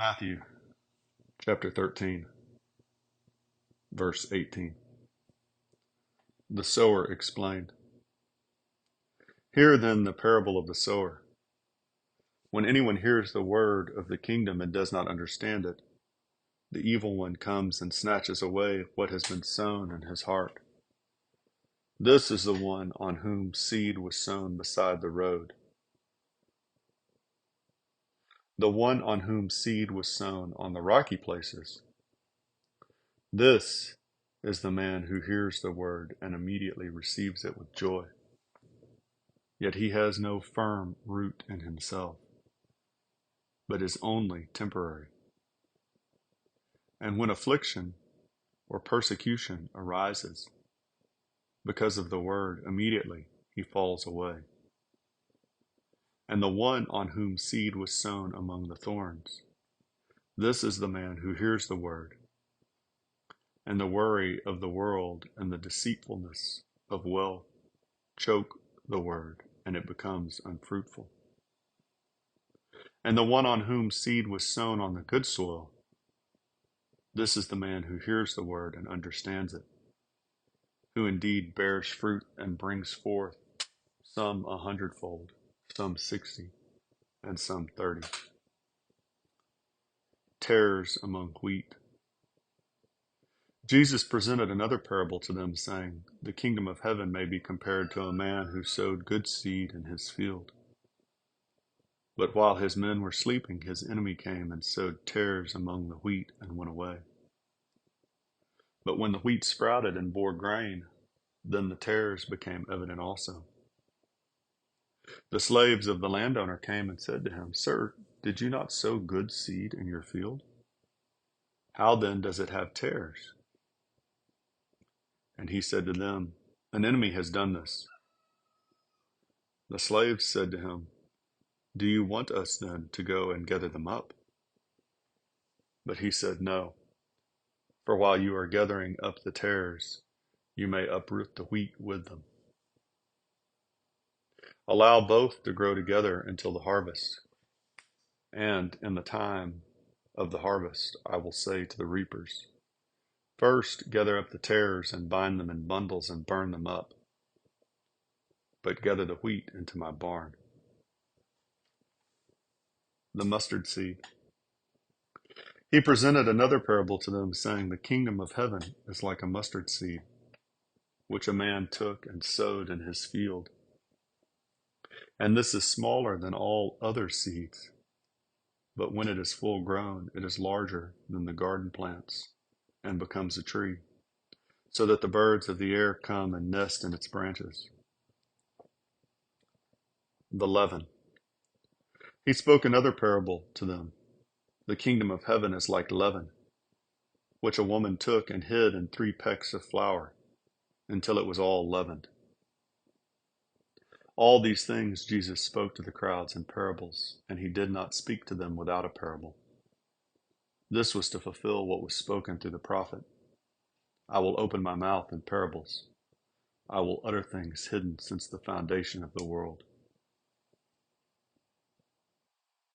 Matthew chapter 13, verse 18. The sower explained. Hear then the parable of the sower. When anyone hears the word of the kingdom and does not understand it, the evil one comes and snatches away what has been sown in his heart. This is the one on whom seed was sown beside the road. The one on whom seed was sown on the rocky places. This is the man who hears the word and immediately receives it with joy. Yet he has no firm root in himself, but is only temporary. And when affliction or persecution arises because of the word, immediately he falls away. And the one on whom seed was sown among the thorns, this is the man who hears the word, and the worry of the world and the deceitfulness of wealth choke the word, and it becomes unfruitful. And the one on whom seed was sown on the good soil, this is the man who hears the word and understands it, who indeed bears fruit and brings forth some 100-fold, some 60, and some 30. Tares among wheat. Jesus presented another parable to them, saying, The kingdom of heaven may be compared to a man who sowed good seed in his field. But while his men were sleeping, his enemy came and sowed tares among the wheat and went away. But when the wheat sprouted and bore grain, then the tares became evident also. The slaves of the landowner came and said to him, Sir, did you not sow good seed in your field? How then does it have tares? And he said to them, An enemy has done this. The slaves said to him, Do you want us then to go and gather them up? But he said, No, for while you are gathering up the tares, you may uproot the wheat with them. Allow both to grow together until the harvest. And in the time of the harvest, I will say to the reapers, First gather up the tares and bind them in bundles and burn them up, but gather the wheat into my barn. The mustard seed. He presented another parable to them, saying, The kingdom of heaven is like a mustard seed, which a man took and sowed in his field. And this is smaller than all other seeds, but when it is full grown, it is larger than the garden plants and becomes a tree, so that the birds of the air come and nest in its branches. The leaven. He spoke another parable to them. The kingdom of heaven is like leaven, which a woman took and hid in 3 pecks of flour until it was all leavened. All these things Jesus spoke to the crowds in parables, and he did not speak to them without a parable. This was to fulfill what was spoken through the prophet. I will open my mouth in parables. I will utter things hidden since the foundation of the world,